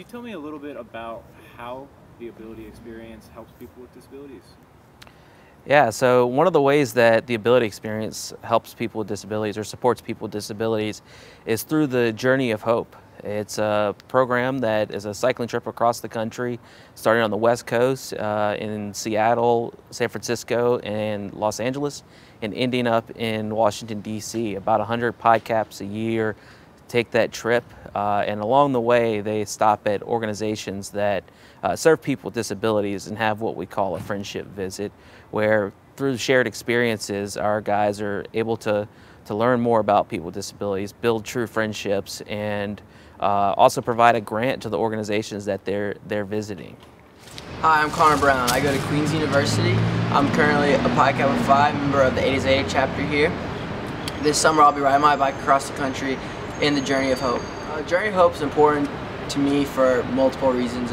you tell me a little bit about how the Ability Experience helps people with disabilities? Yeah, so one of the ways that the Ability Experience helps people with disabilities or supports people with disabilities is through the Journey of Hope. It's a program that is a cycling trip across the country, starting on the West Coast in Seattle, San Francisco, and Los Angeles, and ending up in Washington, D.C. About 100 PICAPs a year take that trip, and along the way they stop at organizations that serve people with disabilities and have what we call a friendship visit, where through shared experiences our guys are able to learn more about people with disabilities, build true friendships, and also provide a grant to the organizations that they're visiting. Hi, I'm Connor Brown. I go to Queens University. I'm currently a PICAP of 5, member of the A to Zeta chapter here. This summer I'll be riding my bike across the country in the Journey of Hope. Journey of Hope is important to me for multiple reasons.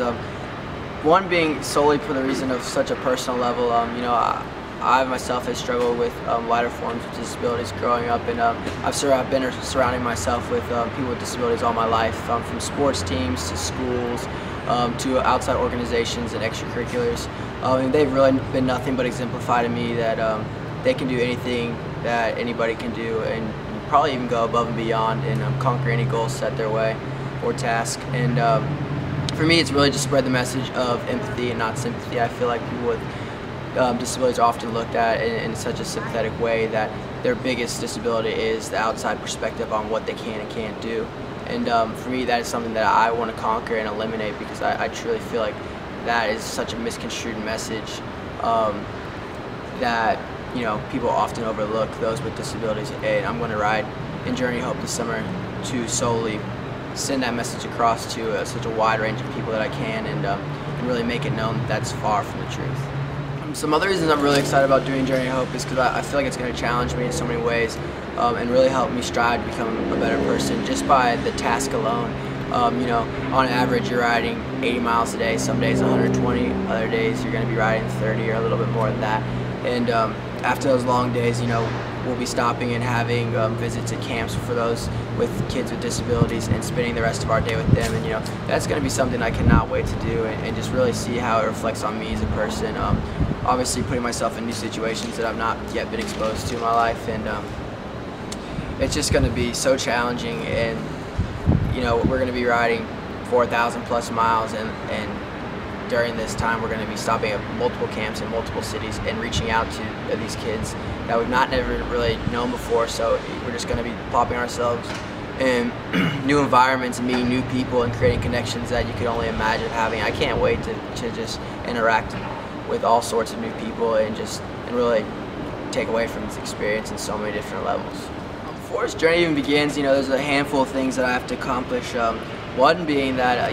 One being solely for the reason of such a personal level. I myself have struggled with lighter forms of disabilities growing up, and I've been surrounding myself with people with disabilities all my life, from sports teams to schools to outside organizations and extracurriculars. And they've really been nothing but exemplify to me that they can do anything that anybody can do, and probably even go above and beyond and conquer any goal set their way or task. And for me, it's really just spread the message of empathy and not sympathy. I feel like people with disabilities are often looked at in such a sympathetic way that their biggest disability is the outside perspective on what they can and can't do. And for me, that is something that I want to conquer and eliminate, because I truly feel like that is such a misconstrued message that people often overlook those with disabilities. And I'm going to ride in Journey of Hope this summer to solely send that message across to such a wide range of people that I can, and really make it known that that's far from the truth. Some other reasons I'm really excited about doing Journey of Hope is because I feel like it's going to challenge me in so many ways, and really help me strive to become a better person just by the task alone. On average you're riding 80 miles a day, some days 120, other days you're going to be riding 30 or a little bit more than that. And after those long days, we'll be stopping and having visits at camps for those with kids with disabilities and spending the rest of our day with them. And that's going to be something I cannot wait to do, and just really see how it reflects on me as a person. Obviously putting myself in new situations that I've not yet been exposed to in my life, and it's just going to be so challenging. And we're going to be riding 4,000 plus miles, and during this time we're going to be stopping at multiple camps in multiple cities and reaching out to these kids that we've never really known before. So we're just going to be popping ourselves in new environments and meeting new people and creating connections that you could only imagine having. I can't wait to just interact with all sorts of new people and really take away from this experience in so many different levels. Before this journey even begins, there's a handful of things that I have to accomplish. One being that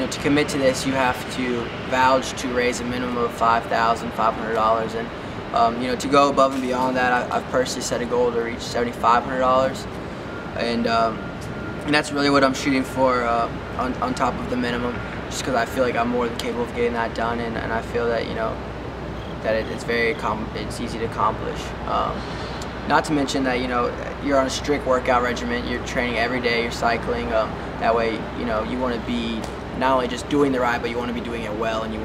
to commit to this, you have to vouch to raise a minimum of $5,500, and to go above and beyond that, I've personally set a goal to reach $7,500, and that's really what I'm shooting for on top of the minimum, just because I feel like I'm more than capable of getting that done, and I feel that it's easy to accomplish. Not to mention that you're on a strict workout regimen. You're training every day. You're cycling. That way, you want to be not only just doing the ride, but you want to be doing it well, and you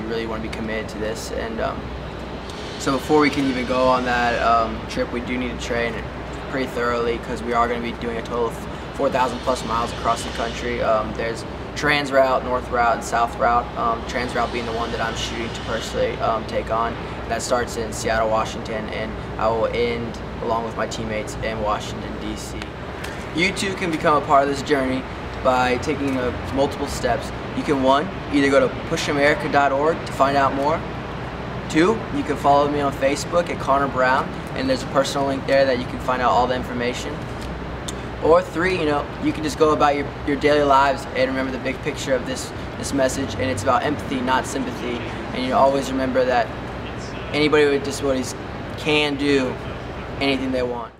really want to be committed to this. And so before we can even go on that trip, we do need to train pretty thoroughly, because we are going to be doing a total of 4,000 plus miles across the country. There's Trans Route, North Route, and South Route. Trans Route being the one that I'm shooting to personally take on. That starts in Seattle, Washington, and I will end along with my teammates in Washington, D.C. You too can become a part of this journey by taking multiple steps. You can, one, either go to pushamerica.org to find out more. Two, you can follow me on Facebook at Connor Brown, and there's a personal link there that you can find out all the information. Or three, you can just go about your daily lives and remember the big picture of this message, and it's about empathy, not sympathy. And you always remember that anybody with disabilities can do anything they want.